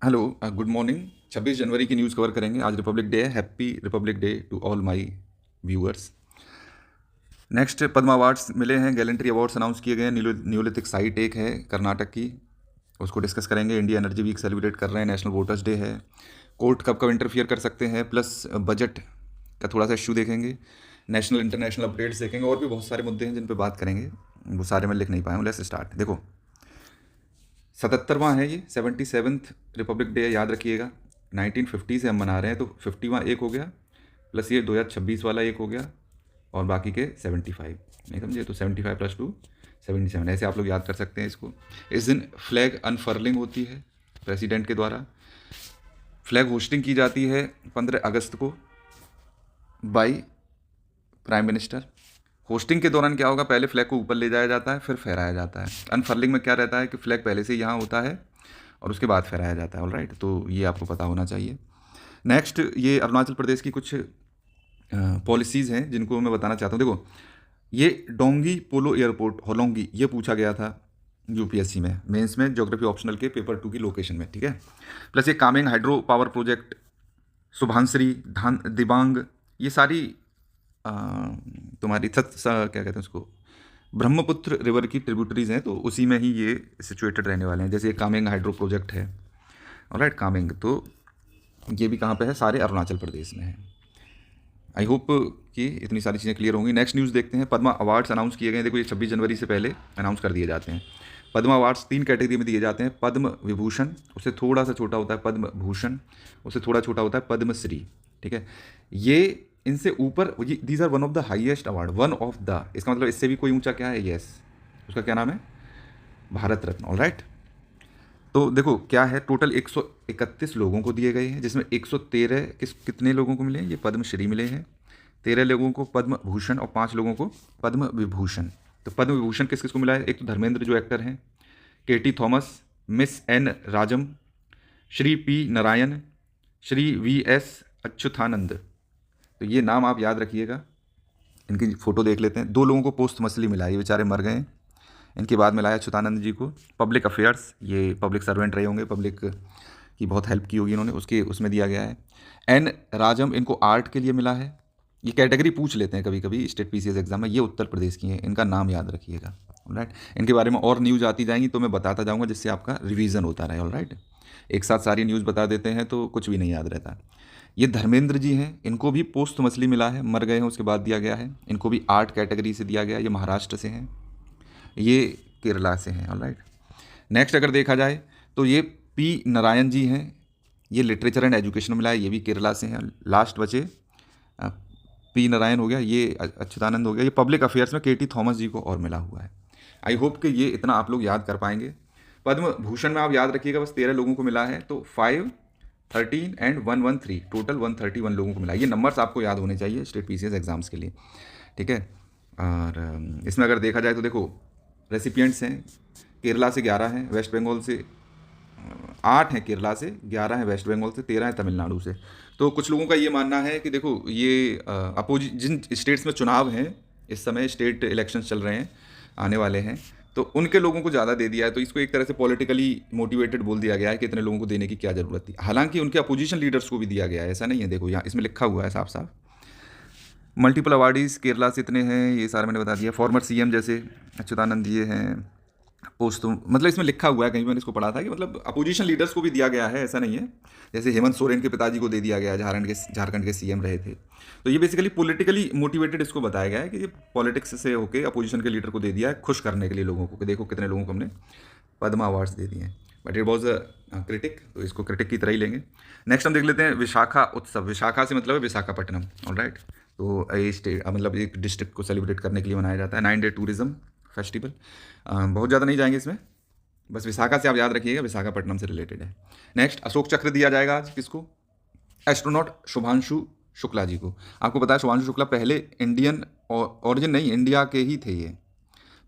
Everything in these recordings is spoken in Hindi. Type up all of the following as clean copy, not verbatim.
Hello, good morning. 26 जनवरी की न्यूज़ कवर करेंगे। आज रिपब्लिक डे है। Happy Republic Day to all my viewers. Next, Padma awards मिले हैं। गैलेंट्री अवार्ड्स अनाउंस किए गए हैं। न्यूलिथिक साइट एक है कर्नाटक की, उसको डिस्कस करेंगे। इंडिया एनर्जी वीक सेलिब्रेट कर रहे हैं। नेशनल वोटर्स डे है। कोर्ट कब कब इंटरफियर कर सकते हैं, प्लस बजट का थोड़ा सा इशू देखेंगे। नेशनल इंटरनेशनल अपडेट्स देखेंगे। और भी बहुत सारे मुद्दे हैं जिन पर बात करेंगे, वो सारे मैं लिख नहीं पाया हूँ। Let's start. देखो, 77वां है ये, 77th रिपब्लिक डे, याद रखिएगा। 1950 से हम मना रहे हैं, तो 50वां एक हो गया, प्लस ये 2026 वाला एक हो गया, और बाकी के 75, नहीं समझे, तो 75 + 2 77। ऐसे आप लोग याद कर सकते हैं इसको। इस दिन फ्लैग अनफर्लिंग होती है प्रेसिडेंट के द्वारा। फ्लैग होस्टिंग की जाती है 15 अगस्त को बाई प्राइम मिनिस्टर। होस्टिंग के दौरान क्या होगा, पहले फ्लैग को ऊपर ले जाया जाता है, फिर फहराया जाता है। अनफर्लिंग में क्या रहता है कि फ्लैग पहले से यहाँ होता है और उसके बाद फहराया जाता है। ऑलराइट, तो ये आपको पता होना चाहिए। नेक्स्ट, ये अरुणाचल प्रदेश की कुछ पॉलिसीज़ हैं जिनको मैं बताना चाहता हूँ। देखो, ये डोंगी पोलो एयरपोर्ट होलोंगी, ये पूछा गया था यूपीएससी में मेंस में, ज्योग्राफी ऑप्शनल के पेपर 2 की लोकेशन में, ठीक है। प्लस ये Kameng hydro power project, Subansiri, धान दिबांग, ये सारी अ, तुम्हारी क्या कहते हैं उसको, ब्रह्मपुत्र रिवर की ट्रिब्यूटरीज हैं, तो उसी में ही ये सिचुएटेड रहने वाले हैं। जैसे ये कामेंग हाइड्रो प्रोजेक्ट है, ऑलराइट, कामेंग, तो ये भी कहाँ पे है, सारे अरुणाचल प्रदेश में है। आई होप कि इतनी सारी चीज़ें क्लियर होंगी। नेक्स्ट न्यूज़ देखते हैं। पद्मा अवार्ड्स अनाउंस किए गए हैं। देखो, ये 26 जनवरी से पहले अनाउंस कर दिए जाते हैं। पद्मा अवार्ड्स 3 कैटेगरी में दिए जाते हैं। पद्म विभूषण, उससे थोड़ा सा छोटा होता है पद्म भूषण, उससे थोड़ा छोटा होता है पद्मश्री, ठीक है। ये इनसे ऊपर, these are one of the highest award, one of the, इसका मतलब इससे भी कोई ऊंचा क्या है, यस, उसका क्या नाम है, भारत रत्न। ऑलराइट, तो देखो क्या है, टोटल 131 लोगों को दिए गए हैं, जिसमें 113 कितने लोगों को मिले हैं, ये पद्मश्री मिले हैं। 13 लोगों को पद्म भूषण और 5 लोगों को पद्म विभूषण। तो पद्म विभूषण किस किस को मिला है, एक तो धर्मेंद्र जो एक्टर हैं, K T Thomas, Miss N Rajam, Shri P Narayan, Shri V S Achyutanand. तो ये नाम आप याद रखिएगा। इनकी फ़ोटो देख लेते हैं। 2 लोगों को पोस्ट मछली मिला, ये बेचारे मर गए हैं। इनके बाद मिला है अच्युतानंद जी को। पब्लिक अफेयर्स, ये पब्लिक सर्वेंट रहे होंगे, पब्लिक की बहुत हेल्प की होगी इन्होंने, उसके उसमें दिया गया है। एन राजम, इनको आर्ट के लिए मिला है। ये कैटेगरी पूछ लेते हैं कभी कभी स्टेट पीसीएस एग्जाम में। ये उत्तर प्रदेश की है, इनका नाम याद रखिएगा। ऑलराइट, इनके बारे में और न्यूज़ आती जाएंगी तो मैं बताता जाऊँगा, जिससे आपका रिवीजन होता रहे। ऑलराइट, एक साथ सारी न्यूज़ बता देते हैं तो कुछ भी नहीं याद रहता। ये धर्मेंद्र जी हैं, इनको भी पोस्ट मछली मिला है, मर गए हैं उसके बाद दिया गया है। इनको भी आर्ट कैटेगरी से दिया गया। ये महाराष्ट्र से हैं, ये केरला से हैं। ऑलराइट, नेक्स्ट अगर देखा जाए तो ये पी नारायण जी हैं, ये लिटरेचर एंड एजुकेशन मिला है, ये भी केरला से हैं। लास्ट बचे अ, पी नारायण हो गया, ये अच्युतानंद हो गया। ये पब्लिक अफेयर्स में केटी थॉमस जी को और मिला हुआ है। आई होप कि ये इतना आप लोग याद कर पाएंगे। पद्म भूषण में आप याद रखिएगा, बस 13 लोगों को मिला है, तो 5, 13 एंड 113, टोटल 131 लोगों को मिला। ये नंबर्स आपको याद होने चाहिए स्टेट पीसीएस एग्जाम्स के लिए, ठीक है। और इसमें अगर देखा जाए तो देखो, रेसिपिएंट्स हैं, केरला से 11 हैं, वेस्ट बंगाल से 8 हैं, केरला से 11 हैं, वेस्ट बंगाल से 13 हैं, तमिलनाडु से। तो कुछ लोगों का ये मानना है कि देखो, ये जिन स्टेट्स में चुनाव हैं, इस समय स्टेट इलेक्शंस चल रहे हैं, आने वाले हैं, तो उनके लोगों को ज़्यादा दे दिया है। तो इसको एक तरह से पॉलिटिकली मोटिवेटेड बोल दिया गया है कि इतने लोगों को देने की क्या ज़रूरत थी। हालांकि उनके अपोजिशन लीडर्स को भी दिया गया है, ऐसा नहीं है। देखो यहाँ इसमें लिखा हुआ है साफ साफ। मल्टीपल अवार्डीज़ केरला से इतने हैं, ये सारे मैंने बता दिया। फॉर्मर सीएम जैसे अच्युतानंद ये हैं। पोस्ट तो मतलब इसमें लिखा हुआ है, कहीं मैंने इसको पढ़ा था कि मतलब अपोजिशन लीडर्स को भी दिया गया है, ऐसा नहीं है। जैसे हेमंत सोरेन के पिताजी को दे दिया गया है, झारखंड के सीएम रहे थे। तो ये बेसिकली पॉलिटिकली मोटिवेटेड इसको बताया गया है कि ये पॉलिटिक्स से होके अपोजिशन के लीडर को दे दिया है, खुश करने के लिए लोगों को, कि देखो कितने लोगों को हमने पद्मा अवार्ड्स दे दिए हैं। But it was a critic, तो इसको क्रिटिक की तरह ही लेंगे। नेक्स्ट हम देख लेते हैं विशाखा उत्सव। विशाखा से मतलब है विशाखापट्टनम। ऑलराइट, तो ये स्टेट मतलब एक डिस्ट्रिक्ट को सेलिब्रेट करने के लिए मनाया जाता है। 9 डे टूरिज्म फेस्टिवल। बहुत ज़्यादा नहीं जाएंगे इसमें, बस विशाखा से आप याद रखिएगा, विशाखापट्टनम से रिलेटेड है। नेक्स्ट, अशोक चक्र दिया जाएगा आज किसको, एस्ट्रोनॉट शुभांशु शुक्ला जी को। आपको पता है शुभांशु शुक्ला पहले इंडियन ओरिजिन नहीं, इंडिया के ही थे। ये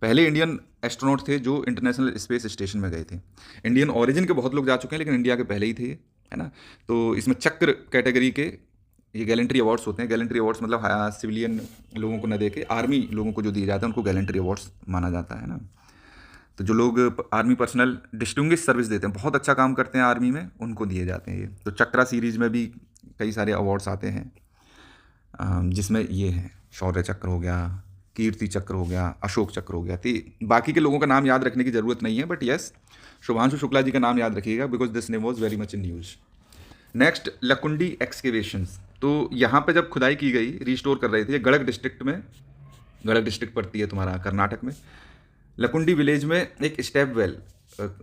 पहले इंडियन एस्ट्रोनॉट थे जो इंटरनेशनल स्पेस स्टेशन में गए थे। इंडियन ओरिजिन के बहुत लोग जा चुके हैं, लेकिन इंडिया के पहले ही थे ये, है ना। तो इसमें चक्र कैटेगरी के ये गैलेंट्री अवार्ड्स होते हैं। गैलेंट्री अवार्ड्स मतलब सिविलियन लोगों को न दे के आर्मी लोगों को जो दिए जाते हैं उनको गैलेंट्री अवार्ड्स माना जाता है ना। तो जो लोग आर्मी पर्सनल डिस्टिंग्विश सर्विस देते हैं, बहुत अच्छा काम करते हैं आर्मी में, उनको दिए जाते हैं ये। तो चक्रा सीरीज़ में भी कई सारे अवार्ड्स आते हैं, जिसमें ये हैं, शौर्य चक्र हो गया, कीर्ति चक्र हो गया, अशोक चक्र हो गया। तो बाकी के लोगों का नाम याद रखने की ज़रूरत नहीं है, बट यस, शुभांशु शुक्ला जी का नाम याद रखिएगा, because this name was very much in news. Next, Lakkundi excavations. तो यहाँ पे जब खुदाई की गई, रिस्टोर कर रहे थे, गड़क डिस्ट्रिक्ट में, गड़क डिस्ट्रिक्ट पड़ती है तुम्हारा कर्नाटक में, लकुंडी विलेज में एक स्टेप वेल,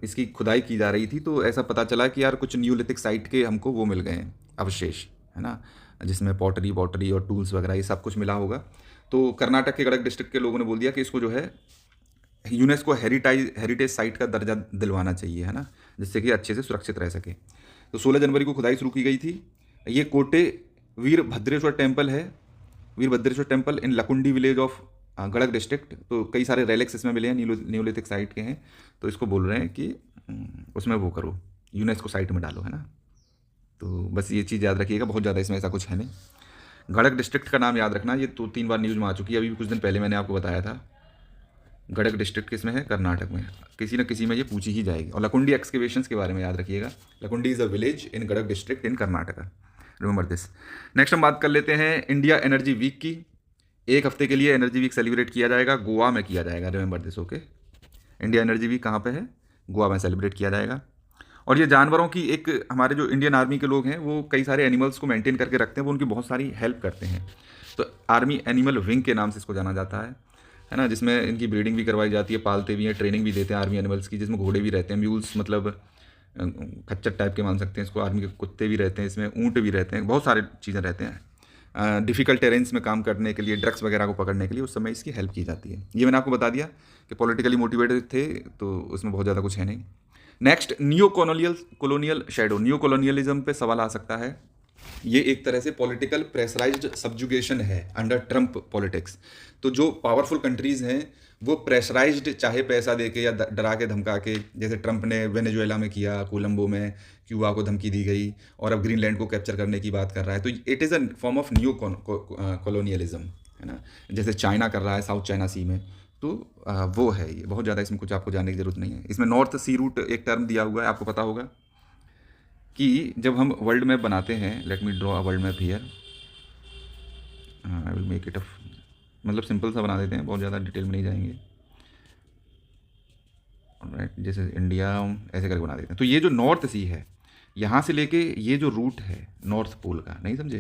इसकी खुदाई की जा रही थी। तो ऐसा पता चला कि यार कुछ न्यूलिथिक साइट के हमको वो मिल गए हैं, अवशेष, है ना, जिसमें पॉटरी वॉटरी और टूल्स वगैरह ये सब कुछ मिला होगा। तो कर्नाटक के गड़क डिस्ट्रिक्ट के लोगों ने बोल दिया कि इसको जो है यूनेस्को हेरिटेज साइट का दर्जा दिलवाना चाहिए, है ना, जिससे कि अच्छे से सुरक्षित रह सके। तो 16 जनवरी को खुदाई शुरू की गई थी। ये कोटे वीरभद्रेश्वर टेम्पल है, Veerabhadreshwara temple in Lakkundi village of Gadag district. तो कई सारे रेलिक्स इसमें मिले हैं, न्यूलिथिक साइट के हैं। तो इसको बोल रहे हैं कि उसमें वो करो, यूनेस्को साइट में डालो, है ना। तो बस ये चीज़ याद रखिएगा, बहुत ज़्यादा इसमें ऐसा कुछ है नहीं। गड़क डिस्ट्रिक्ट का नाम याद रखना, ये 2-3 बार न्यूज़ में आ चुकी है, अभी भी कुछ दिन पहले मैंने आपको बताया था। गड़क डिस्ट्रिक्ट किस में है? कर्नाटक में। किसी न किसी में ये पूछी ही जाएगी। और लकुंडी एक्सकेवेशंस के बारे में याद रखिएगा। Lakkundi is a village in Gadag district in Karnataka, remember this. Next हम बात कर लेते हैं इंडिया एनर्जी वीक की। एक हफ्ते के लिए एनर्जी वीक सेलिब्रेट किया जाएगा, गोवा में किया जाएगा, remember this, okay. India Energy Week कहाँ पे है? गोवा में सेलिब्रेट किया जाएगा। और ये जानवरों की एक, हमारे जो इंडियन आर्मी के लोग हैं वो कई सारे एनिमल्स को मेंटेन करके रखते हैं, वो उनकी बहुत सारी हेल्प करते हैं। तो आर्मी एनिमल विंग के नाम से इसको जाना जाता है ना, जिसमें इनकी ब्रीडिंग भी करवाई जाती है, पालते भी हैं, ट्रेनिंग भी देते हैं आर्मी एनिमल्स की, जिसमें घोड़े भी रहते हैं, म्यूल्स मतलब खच्चर टाइप के मान सकते हैं इसको, आर्मी के कुत्ते भी रहते हैं इसमें, ऊँट भी रहते हैं, बहुत सारे चीज़ें रहते हैं। डिफ़िकल्ट टेरेंस में काम करने के लिए, ड्रग्स वगैरह को पकड़ने के लिए उस समय इसकी हेल्प की जाती है। ये मैंने आपको बता दिया कि पॉलिटिकली मोटिवेटेड थे, तो उसमें बहुत ज़्यादा कुछ है नहीं। Next, new colonial shadow. New colonialism पे सवाल आ सकता है। ये एक तरह से पॉलिटिकल प्रेशराइज्ड सब्जुगेशन है अंडर ट्रम्प पॉलिटिक्स। तो जो पावरफुल कंट्रीज़ हैं वो प्रेशराइज्ड, चाहे पैसा देके या डरा के धमका के, जैसे ट्रम्प ने वेनेजुएला में किया, कोलंबो में क्यूबा को धमकी दी गई, और अब ग्रीनलैंड को कैप्चर करने की बात कर रहा है। तो it is a form of new colonialism, है ना, जैसे चाइना कर रहा है साउथ चाइना सी में। तो वो है ये, बहुत ज़्यादा इसमें कुछ आपको जानने की ज़रूरत नहीं है। इसमें नॉर्थ सी रूट एक टर्म दिया हुआ है, आपको पता होगा कि जब हम वर्ल्ड मैप बनाते हैं, let me draw a world map here, I will make it मतलब सिंपल सा बना देते हैं, बहुत ज़्यादा डिटेल में नहीं जाएंगे, राइट, जैसे इंडिया ऐसे करके बना देते हैं। तो ये जो नॉर्थ सी है, यहाँ से लेके ये जो रूट है नॉर्थ पोल का, नहीं समझे,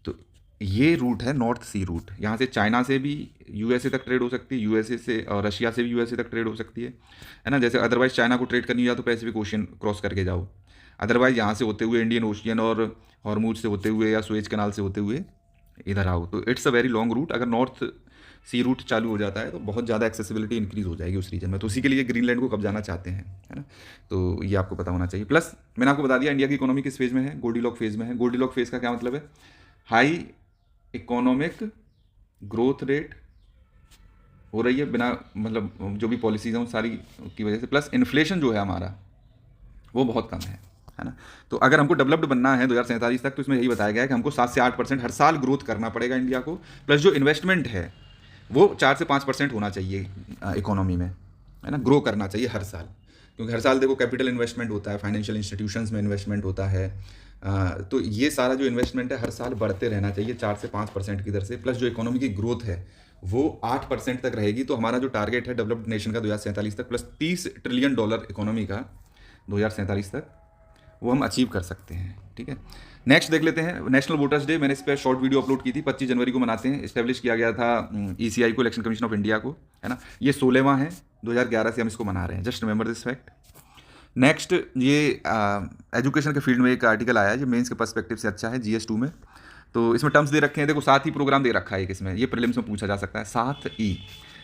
तो ये रूट है नॉर्थ सी रूट। यहाँ से चाइना से भी यूएसए तक ट्रेड हो सकती है, यूएसए से और रशिया से भी यूएसए तक ट्रेड हो सकती है ना। जैसे अदरवाइज चाइना को ट्रेड करनी हो तो पैसिफिक ओशियन क्रॉस करके जाओ, अदरवाइज यहाँ से होते हुए इंडियन ओशियन और हॉर्मूज से होते हुए या सुएज कैनाल से होते हुए इधर आओ। तो it's a very long route. अगर नॉर्थ सी रूट चालू हो जाता है तो बहुत ज़्यादा एक्सेसिबिलिटी इंक्रीज़ हो जाएगी उस रीजन में। तो उसी के लिए ग्रीनलैंड को कब्जाना चाहते हैं, है ना। तो ये आपको पता होना चाहिए। प्लस मैंने आपको बता दिया इंडिया की इकोनॉमी किस फेज़ में है, गोल्डीलॉक फेज़ में है। गोल्डीलॉक फेज़ का क्या मतलब है? हाई इकोनॉमिक ग्रोथ रेट हो रही है बिना, मतलब जो भी पॉलिसीज हैं उन सारी की वजह से, प्लस इन्फ्लेशन जो है हमारा वो बहुत कम है ना। तो अगर हमको डेवलप्ड बनना है 2047 तक, तो इसमें यही बताया गया है कि हमको 7 से 8% हर साल ग्रोथ करना पड़ेगा इंडिया को। प्लस जो इन्वेस्टमेंट है वो 4 से 5% होना चाहिए इकोनॉमी में, है ना, ग्रो करना चाहिए हर साल। क्योंकि हर साल देखो कैपिटल इन्वेस्टमेंट होता है, फाइनेंशियल इंस्टीट्यूशंस में इन्वेस्टमेंट होता है, तो ये सारा जो इन्वेस्टमेंट है हर साल बढ़ते रहना चाहिए 4 से 5% की दर से। प्लस जो इकोनॉमी की ग्रोथ है वो 8% तक रहेगी। तो हमारा जो टारगेट है डेवलप्ड नेशन का 2047 तक, प्लस $30 ट्रिलियन इकोनॉमी का 2047 तक, वो हम अचीव कर सकते हैं, ठीक है। नेक्स्ट देख लेते हैं नेशनल वोटर्स डे। मैंने इस पर शॉर्ट वीडियो अपलोड की थी, 25 जनवरी को मनाते हैं। इस्टेब्लिश किया गया था ECI को, इलेक्शन कमीशन ऑफ इंडिया को, है ना। ये 16वां है, 2011 से हम इसको मना रहे हैं, just remember this fact. Next, ये एजुकेशन के फील्ड में एक आर्टिकल आया है, ये मेंस के पर्सपेक्टिव से अच्छा है, GS2 में। तो इसमें टर्म्स दे रखे हैं, देखो 7 ही प्रोग्राम दे रखा है एक इसमें, ये प्रीलिम्स में पूछा जा सकता है। 7E,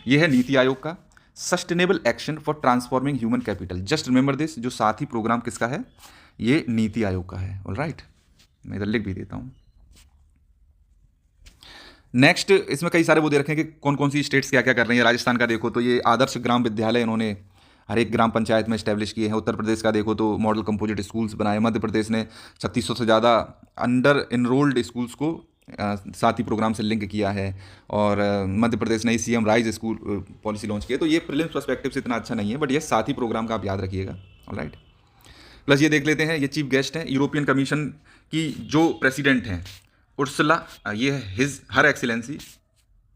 ये है नीति आयोग का sustainable action for transforming human capital. Just remember this, जो 7 ही प्रोग्राम किसका है? ये नीति आयोग का है, ऑलराइट। मैं इधर लिख भी देता हूँ। नेक्स्ट, इसमें कई सारे वो दे रखे हैं कि कौन कौन सी स्टेट्स क्या क्या कर रही हैं। राजस्थान का देखो तो ये आदर्श ग्राम विद्यालय इन्होंने हर एक ग्राम पंचायत में इस्टेब्लिश किए हैं। उत्तर प्रदेश का देखो तो मॉडल कंपोजिट स्कूल्स बनाए। मध्य प्रदेश ने 3600 से ज़्यादा अंडर इनरोल्ड स्कूल्स को साथी प्रोग्राम से लिंक किया है, और मध्य प्रदेश ने CM rise school policy launch की है। तो ये प्रीलिम्स पर्सपेक्टिव से इतना अच्छा नहीं है, बट ये साथी प्रोग्राम का आप याद रखिएगा। ऑलराइट, प्लस ये देख लेते हैं, ये चीफ गेस्ट हैं यूरोपियन कमीशन की जो प्रेसिडेंट हैं उर्सुला, ये है her excellency,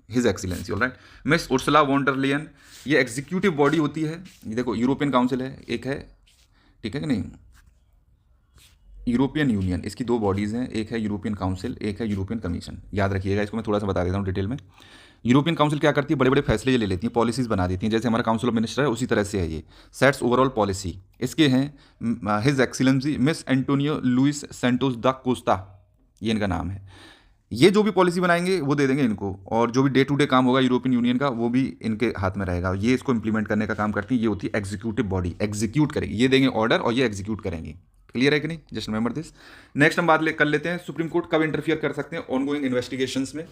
his excellency. Alright, miss Ursula von der Leyen, ये एग्जीक्यूटिव बॉडी होती है। ये देखो यूरोपियन काउंसिल है, एक है, ठीक है कि नहीं, यूरोपियन यूनियन, इसकी दो बॉडीज़ हैं, एक है यूरोपियन काउंसिल, एक है यूरोपियन कमीशन। याद रखिएगा, इसको मैं थोड़ा सा बता देता हूँ डिटेल में। यूरोपियन काउंसिल क्या करती है, बड़े बड़े फैसले ये ले लेती है, पॉलिसीज़ बना देती हैं, जैसे हमारा काउंसिल ऑफ मिनिस्टर है उसी तरह से है ये, सेट्स ओवरऑल पॉलिसी। इसके हैं his excellency Mr Antonio Luis Santos da Costa, ये इनका नाम है। ये जो भी पॉलिसी बनाएंगे वो दे देंगे इनको, और जो भी डे टू डे काम होगा यूरोपियन यूनियन का वो भी इनके हाथ में रहेगा। ये इसको इंप्लीमेंट करने का काम करती है, ये होती है एग्जीक्यूटिव बॉडी, एग्जीक्यूट करेगी, ये देंगे ऑर्डर और ये एग्जीक्यूट करेंगे। क्लियर है कि नहीं, जस्ट रिमेंबर दिस। नेक्स्ट हम बात कर लेते हैं, सुप्रीम कोर्ट कब इंटरफियर कर सकते हैं ऑनगोइंग इन्वेस्टिगेशंस में।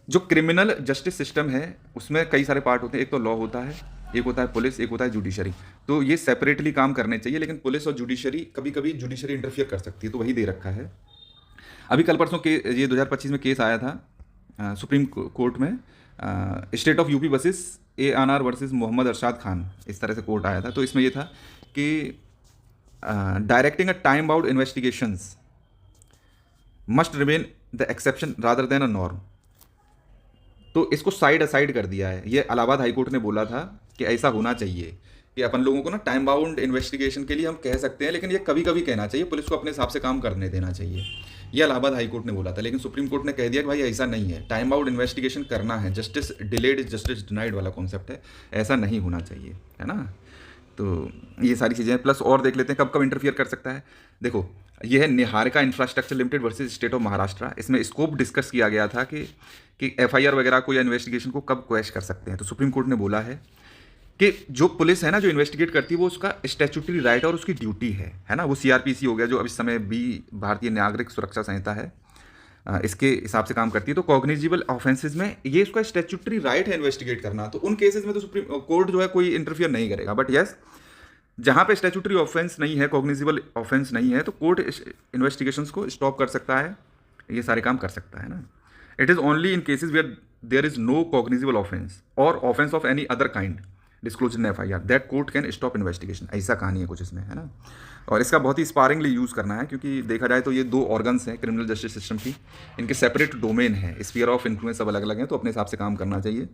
जो क्रिमिनल जस्टिस सिस्टम है उसमें कई सारे पार्ट होते हैं, एक तो लॉ होता है, एक होता है पुलिस, एक होता है जुडिशरी। तो ये सेपरेटली काम करने चाहिए, लेकिन पुलिस और जुडिशरी, कभी कभी जुडिशरी इंटरफियर कर सकती है, तो वही दे रखा है। अभी कल परसों के ये 2025 में केस आया था सुप्रीम कोर्ट में, state of UP versus ANR versus Mohammad Arshad Khan, इस तरह से कोर्ट आया था। तो इसमें ये था कि directing a time bound investigations must remain the exception rather than a norm. तो इसको साइड असाइड कर दिया है। ये इलाहाबाद हाईकोर्ट ने बोला था कि ऐसा होना चाहिए कि अपन लोगों को ना टाइम बाउंड इन्वेस्टिगेशन के लिए हम कह सकते हैं, लेकिन ये कभी कभी कहना चाहिए, पुलिस को अपने हिसाब से काम करने देना चाहिए। ये इलाहाबाद हाईकोर्ट ने बोला था, लेकिन सुप्रीम कोर्ट ने कह दिया कि भाई ऐसा नहीं है, टाइम बाउंड इन्वेस्टिगेशन करना है, justice delayed is justice denied वाला कॉन्सेप्ट है, ऐसा नहीं होना चाहिए, है ना। तो ये सारी चीज़ें, प्लस और देख लेते हैं कब कब इंटरफियर कर सकता है। देखो ये है Niharika infrastructure limited versus state of Maharashtra. इसमें स्कोप डिस्कस किया गया था कि FIR वगैरह को या इन्वेस्टिगेशन को कब क्वेश कर सकते हैं। तो सुप्रीम कोर्ट ने बोला है कि जो पुलिस है ना, जो इन्वेस्टिगेट करती है, वो उसका स्टैट्यूटरी राइट और उसकी ड्यूटी है ना। वो CRPC हो गया, जो अब इस समय भारतीय नागरिक सुरक्षा संहिता है, इसके हिसाब से काम करती है। तो कॉग्निजिबल ऑफेंसेस में ये उसका स्टैट्यूटरी राइट है इन्वेस्टिगेट करना। तो उन केसेस में तो सुप्रीम कोर्ट जो है कोई इंटरफियर नहीं करेगा, बट यस जहाँ पे स्टैट्यूटरी ऑफेंस नहीं है, कॉग्निजिबल ऑफेंस नहीं है, तो कोर्ट इन्वेस्टिगेशंस को स्टॉप कर सकता है, ये सारे काम कर सकता है ना। It is only in cases where there is no cognizable offence और offence of any other kind disclose in FIR that court can stop investigation. ऐसा कहानी है कुछ इसमें, है ना। और इसका बहुत ही स्पारिंगली यूज़ करना है, क्योंकि देखा जाए तो ये दो ऑर्गन्स हैं क्रिमिनल जस्टिस सिस्टम की, इनके सेपरेट डोमेन है, स्फीयर ऑफ इन्फ्लुएंस सब अलग अलग हैं, तो अपने हिसाब से काम करना चाहिए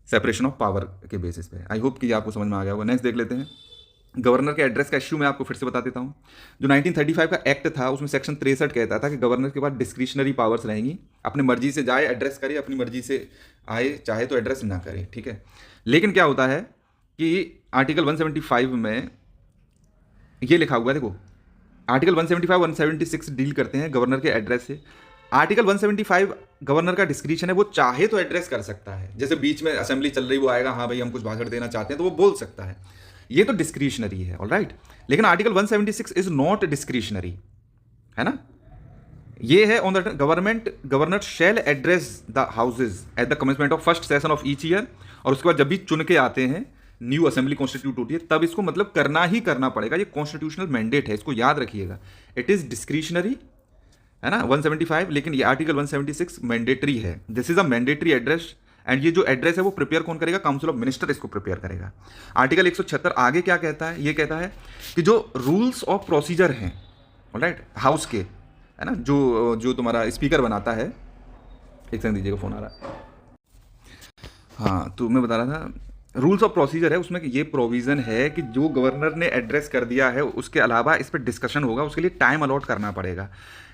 सेपरेशन ऑफ पावर के बेसिस पे। आई होप कि आपको समझ में आ गया होगा। नेक्स्ट देख लेते हैं, गवर्नर के एड्रेस का इश्यू मैं आपको फिर से बता देता हूँ। जो 1935 का एक्ट था उसमें सेक्शन 63 कहता था कि गवर्नर के पास डिस्क्रिशनरी पावर्स रहेंगी, अपनी मर्जी से जाए एड्रेस करे, अपनी मर्जी से आए, चाहे तो एड्रेस ना करे, ठीक है। लेकिन क्या होता है कि आर्टिकल 175 में ये लिखा हुआ है, देखो आर्टिकल 175 176 डील करते हैं गवर्नर के एड्रेस से। आर्टिकल 175 गवर्नर का डिस्क्रिशन है, वो चाहे तो एड्रेस कर सकता है, जैसे बीच में असेंबली चल रही वो आएगा, हाँ भाई हम कुछ भाषण देना चाहते हैं, तो वो बोल सकता है, ये तो डिस्क्रिशनरी है, ऑलराइट। लेकिन आर्टिकल 176 इज नॉट डिस्क्रिशनरी, है ना। ये है on the governor shall address the houses at the commencement of first session of each year, और उसके बाद जब भी चुन के आते हैं, न्यू असेंबली कॉन्स्टिट्यूट होती है, तब इसको मतलब करना ही करना पड़ेगा, ये कॉन्स्टिट्यूशनल मैंडेट है, इसको याद रखिएगा। इट इज डिस्क्रिशनरी, है ना 175, लेकिन ये आर्टिकल 176 मैंडेटरी है। This is a mandatory address, and ये जो एड्रेस है वो प्रिपेयर कौन करेगा, काउंसिल ऑफ मिनिस्टर इसको प्रिपेयर करेगा। आर्टिकल 176 आगे क्या कहता है, ये कहता है कि जो रूल्स ऑफ प्रोसीजर हैं, ऑलराइट, हाउस के, है ना, जो तुम्हारा स्पीकर बनाता है, एक सेकंड दीजिएगा, फोन आ रहा है। हाँ, तो मैं बता रहा था रूल्स ऑफ प्रोसीजर है, उसमें ये प्रोविज़न है कि जो गवर्नर ने एड्रेस कर दिया है उसके अलावा इस पर डिस्कशन होगा, उसके लिए टाइम अलॉट करना पड़ेगा,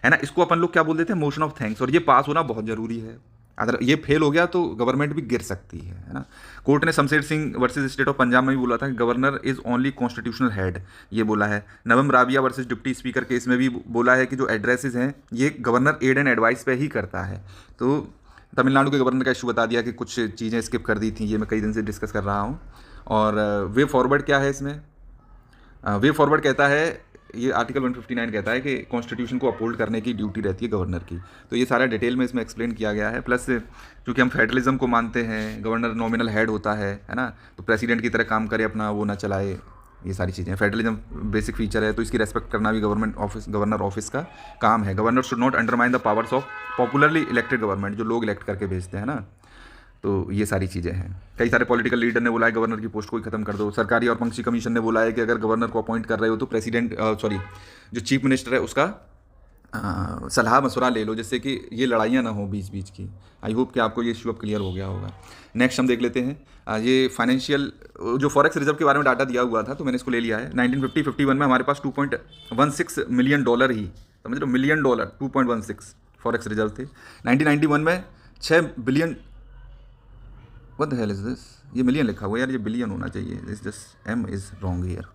है ना। इसको अपन लोग क्या बोल देते हैं, मोशन ऑफ थैंक्स, और ये पास होना बहुत ज़रूरी है। अगर ये फेल हो गया तो गवर्नमेंट भी गिर सकती है ना। कोर्ट ने Shamsher Singh versus state of Punjab में भी बोला था कि governor is only constitutional head, ये बोला है। नवम Rabia versus deputy speaker case में भी बोला है कि जो एड्रेसेस हैं ये गवर्नर एड एंड एडवाइस पे ही करता है। तो तमिलनाडु के गवर्नर का इशू बता दिया कि कुछ चीज़ें स्किप कर दी थी, ये मैं कई दिन से डिस्कस कर रहा हूँ। और वे फॉरवर्ड क्या है इसमें, वे फॉरवर्ड कहता है, ये आर्टिकल 159 कहता है कि कॉन्स्टिट्यूशन को अपहोल्ड करने की ड्यूटी रहती है गवर्नर की। तो ये सारा डिटेल में इसमें एक्सप्लेन किया गया है। प्लस क्योंकि हम फेडरलिज्म को मानते हैं, गवर्नर नॉमिनल हेड होता है ना, तो प्रेसिडेंट की तरह काम करे, अपना वो ना चलाए, ये सारी चीज़ें, फेडरलिज्म बेसिक फीचर है, तो इसकी रेस्पेक्ट करना भी गवर्नर ऑफिस का काम है। Governor should not undermine the powers of popularly elected government, जो लोग इलेक्ट करके भेजते हैं ना। तो ये सारी चीज़ें हैं। कई सारे पॉलिटिकल लीडर ने बोला है गवर्नर की पोस्ट को ही खत्म कर दो। सरकारी और पंक्षी कमीशन ने बोला है कि अगर गवर्नर को अपॉइंट कर रहे हो तो जो चीफ मिनिस्टर है उसका सलाह मशवरा ले लो, जिससे कि ये लड़ाइयाँ ना हो बीच बीच की। आई होप कि आपको ये इशू अब क्लियर हो गया होगा। नेक्स्ट हम देख लेते हैं ये फाइनेंशियल जो फॉरेक्स रिजर्व के बारे में डाटा दिया हुआ था, तो मैंने इसको ले लिया है। 1950-51 में हमारे पास $2.16 मिलियन ही, समझ लो, मिलियन डॉलर 2.16 फॉरेक्स रिजर्व थे। 1991 में 6 billion, what the hell is this, ये मिलियन लिखा हुआ है यार, ये बिलियन होना चाहिए, इस just M is wrong here,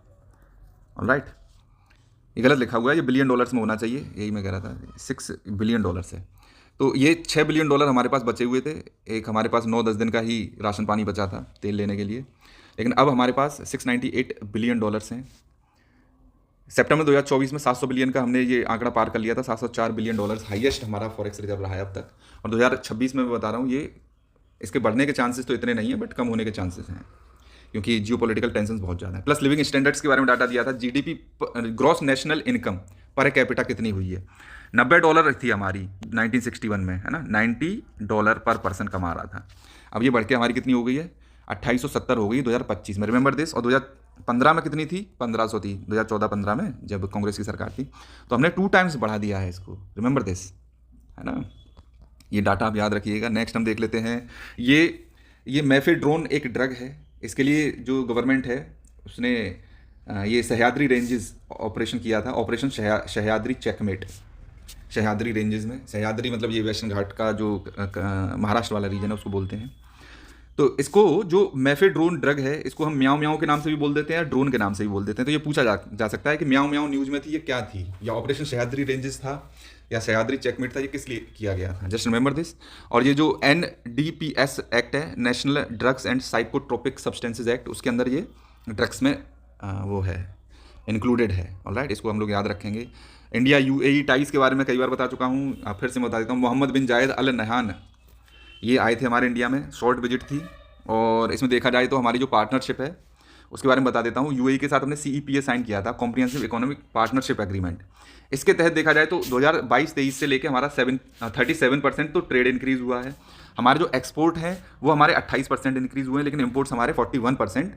alright, ये गलत लिखा हुआ है, ये बिलियन डॉलर्स में होना चाहिए, यही मैं कह रहा था। 6 बिलियन डॉलर्स है, तो ये 6 बिलियन डॉलर हमारे पास बचे हुए थे। एक हमारे पास 9-10 दिन का ही राशन पानी बचा था तेल लेने के लिए, लेकिन अब हमारे पास 698 बिलियन डॉलर्स हैं। सितंबर 2024 में 700 बिलियन का हमने ये आंकड़ा पार कर लिया था। 704 बिलियन डॉलर्स हाईएस्ट हमारा फॉरेक्स रिजर्व रहा है अब तक। और 2026 में मैं बता रहा हूँ, ये इसके बढ़ने के चांसेस तो इतने नहीं है, बट कम होने के चांसेस हैं, क्योंकि जियोपॉलिटिकल टेंशन बहुत ज़्यादा है। प्लस लिविंग स्टैंडर्ड्स के बारे में डाटा दिया था। GDP, gross national income per capita कितनी हुई है। $90 थी हमारी 1961 में, है ना, $90 पर पर्सन कमा रहा था। अब ये बढ़ के हमारी कितनी हो गई है, 2870 हो गई 2025 में, रिमेंबर दिस। और 2015 में कितनी थी, 1500 थी 2014-15 में, जब कांग्रेस की सरकार थी। तो हमने 2 टाइम्स बढ़ा दिया है इसको, रिमेंबर दिस, है ना। ये डाटा आप याद रखिएगा। नेक्स्ट हम देख लेते हैं, ये मेफेड्रोन एक ड्रग है। इसके लिए जो गवर्नमेंट है उसने ये सह्याद्री रेंजेस ऑपरेशन किया था, operation Sahyadri checkmate. Sahyadri ranges में, सह्याद्री मतलब ये वेस्टर्न घाट का जो महाराष्ट्र वाला रीजन है उसको बोलते हैं। तो इसको जो मेफेड्रोन ड्रग है, इसको हम म्याओ म्याओ के नाम से भी बोल देते हैं, ड्रोन के नाम से भी बोल देते हैं। तो ये पूछा जा सकता है कि म्याओ म्याओ न्यूज़ में थी, ये क्या थी, या ऑपरेशन सह्याद्री रेंजेस था, या सह्याद्री चेकमेट था, ये किस लिए किया गया था, जस्ट रिमेंबर दिस। और ये जो NDPS एक्ट है, national drugs and psychotropic substances act, उसके अंदर ये ड्रग्स में वो है, इंक्लूडेड है, ऑलराइट। इसको हम लोग याद रखेंगे। इंडिया UAE टाइज के बारे में कई बार बता चुका हूँ, फिर से बता देता हूँ। मोहम्मद बिन जायद अल नहान ये आए थे हमारे इंडिया में, शॉर्ट विजिट थी। और इसमें देखा जाए तो हमारी जो पार्टनरशिप है उसके बारे में बता देता हूँ। UAE के साथ हमने CEPA साइन किया था, कॉम्प्रिहेंसिव इकोनॉमिक पार्टनरशिप एग्रीमेंट। इसके तहत देखा जाए तो 2022-23 से लेकर हमारा 37% तो ट्रेड इंक्रीज़ हुआ है। हमारे जो एक्सपोर्ट हैं वो हमारे 28% इंक्रीज़ हुए हैं, लेकिन इम्पोर्ट्स हमारे 41%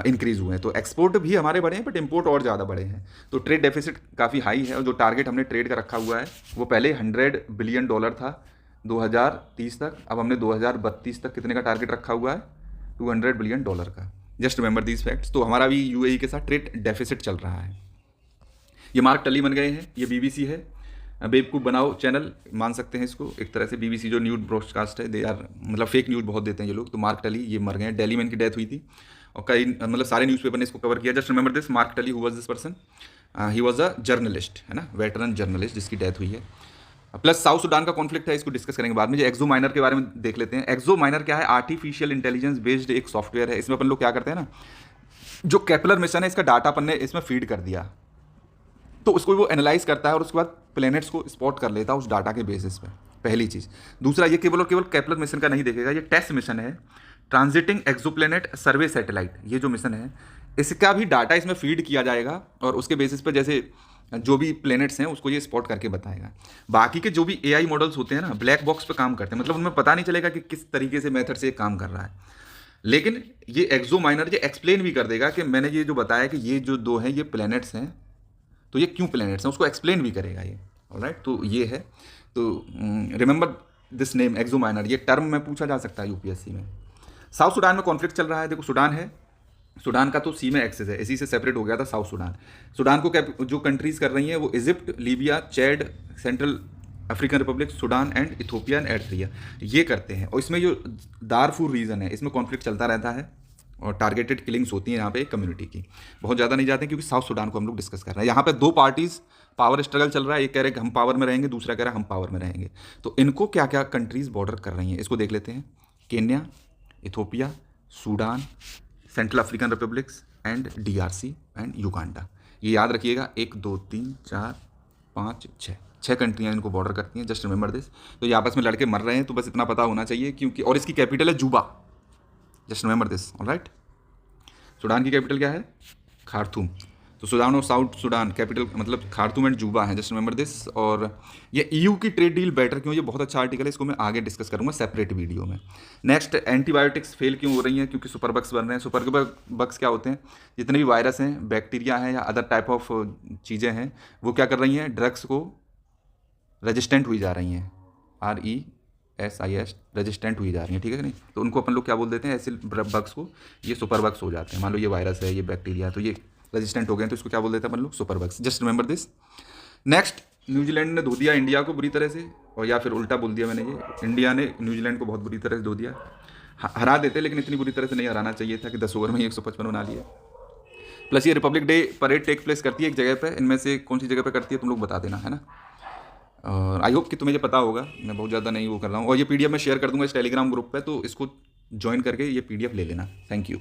इंक्रीज़ हुए हैं। तो एक्सपोर्ट भी हमारे बढ़े हैं, बट इम्पोर्ट और ज़्यादा बढ़े हैं। तो ट्रेड डेफिसिट काफ़ी हाई है। और जो टारगेट हमने ट्रेड का रखा हुआ है वो पहले $100 बिलियन था 2030 तक, अब हमने 2032 तक कितने का टारगेट रखा हुआ है, $200 बिलियन का। Just remember these facts. तो हमारा भी UAE के साथ ट्रेड डेफिसिट चल रहा है। ये मार्क टली बन गए हैं, ये BBC है, बेवकूफ़ बनाओ चैनल मान सकते हैं इसको एक तरह से। BBC जो न्यूज़ ब्रॉडकास्ट है, दे आर मतलब फेक न्यूज़ बहुत देते हैं ये लोग। तो मार्क टली ये मर गए हैं, दिल्ली में इनकी डेथ हुई थी, और कई मतलब सारे न्यूज़पेपर ने इसको कवर किया। जस्ट रिमेंबर दिस, मार्क टली, who was this person, he was a journalist, है ना, वेटरन जर्नलिस्ट जिसकी डेथ हुई है। प्लस साउथ सुडान का कॉन्फ्लिक्ट है, इसको डिस्कस करेंगे बाद में। जो एक्सो माइनर के बारे में देख लेते हैं। एक्सो माइनर क्या है, आर्टिफिशियल इंटेलिजेंस बेस्ड एक सॉफ्टवेयर है। इसमें अपन लोग क्या करते हैं ना, जो केपलर मिशन है इसका डाटा अपन ने इसमें फीड कर दिया, तो उसको वो एनालाइज करता है और उसके बाद प्लैनेट्स को स्पॉट कर लेता है उस डाटा के बेसिस पे, पहली चीज़। दूसरा, ये केवल और केवल केपलर मिशन का नहीं देखेगा, ये टेस्ट मिशन है, ट्रांजिटिंग एक्सोप्लैनेट सर्वे सैटेलाइट, ये जो मिशन है इसका भी डाटा इसमें फीड किया जाएगा, और उसके बेसिस पे जैसे जो भी प्लैनेट्स हैं उसको ये स्पॉट करके बताएगा। बाकी के जो भी AI मॉडल्स होते हैं ना, ब्लैक बॉक्स पे काम करते हैं, मतलब उनमें पता नहीं चलेगा कि किस तरीके से मेथड से काम कर रहा है। लेकिन ये एक्सो माइनर ये एक्सप्लेन भी कर देगा कि मैंने ये जो बताया कि ये जो 2 हैं ये प्लैनेट्स हैं, तो ये क्यों प्लैनेट्स हैं, उसको एक्सप्लेन भी करेगा ये, ऑलराइट। तो ये है, तो रिमेंबर दिस नेम एक्सो माइनर, ये टर्म में पूछा जा सकता है UPSC में। साउथ सुडान में कॉन्फ्लिक्ट चल रहा है। देखो, सुडान है, सुडान का तो सी में एक्सेस है, इसी से सेपरेट हो गया था साउथ सुडान। सुडान को जो कंट्रीज़ कर रही हैं वो Egypt, Libya, Chad, central African Republic, Sudan and Ethiopia and Eritrea, ये करते हैं। और इसमें जो दारफूर रीजन है इसमें कॉन्फ्लिक्ट चलता रहता है, और टारगेटेड किलिंग्स होती हैं यहाँ पे एक कम्युनिटी की। बहुत ज़्यादा नहीं जाते हैं, क्योंकि साउथ सुडान को हम लोग डिस्कस कर रहे हैं। यहाँ पे 2 पार्टीज़ पावर स्ट्रगल चल रहा है, एक कह रहे हैं हम पावर में रहेंगे, दूसरा कह रहा है हम पावर में रहेंगे। तो इनको क्या क्या कंट्रीज़ बॉर्डर कर रही हैं इसको देख लेते हैं। Kenya, Ethiopia, Sudan, central African republics and DRC and Uganda. ये याद रखिएगा, 1 2 3 4 5 6 कंट्रियाँ इनको बॉर्डर करती हैं, जस्ट रिमेंबर दिस। तो ये आपस में लड़के मर रहे हैं, तो बस इतना पता होना चाहिए, क्योंकि और इसकी कैपिटल है Juba, just remember this, alright. Sudan की कैपिटल क्या है, खार्तूम। तो सूडान और साउथ सूडान कैपिटल मतलब खार्तूम एंड जूबा है, जस्ट रिमेंबर दिस। और ये ईयू की ट्रेड डील बेटर क्यों, ये बहुत अच्छा आर्टिकल है, इसको मैं आगे डिस्कस करूंगा सेपरेट वीडियो में। नेक्स्ट, एंटीबायोटिक्स फेल क्यों हो रही हैं, क्योंकि सुपर बग्स बन रहे हैं। सुपर बग्स क्या होते हैं, जितने भी वायरस हैं, बैक्टीरिया हैं या अदर टाइप ऑफ चीज़ें हैं, वो क्या कर रही हैं, ड्रग्स को रेजिस्टेंट हुई जा रही हैं, RESIST रेजिस्टेंट हुई जा रही हैं, ठीक है कि नहीं। तो उनको अपन लोग क्या बोल देते हैं, ऐसे बग्स को, ये सुपर बग्स हो जाते हैं। मान लो ये वायरस है, ये बैक्टीरिया है, तो ये रेजिस्टेंट हो गए हैं, तो इसको क्या बोल देते हैं अपन लोग, super bugs. Just remember this. Next, New Zealand ने धो दिया इंडिया को बुरी तरह से, और या फिर उल्टा बोल दिया मैंने, ये इंडिया ने न्यूजीलैंड को बहुत बुरी तरह से धो दिया। हरा देते, लेकिन इतनी बुरी तरह से नहीं हराना चाहिए था कि 10 ओवर में 155 बना लिए। प्लस ये Republic Day parade take place करती है एक जगह पे, इनमें से कौन सी जगह पे करती है तुम लोग बता देना, है ना। और आई होप कि तुम्हें ये पता होगा, मैं बहुत ज़्यादा नहीं वो कर रहा हूँ। और ये PDF मैं शेयर कर दूंगा इस टेलीग्राम ग्रुप पे, तो इसको ज्वाइन करके ये PDF ले लेना। Thank you.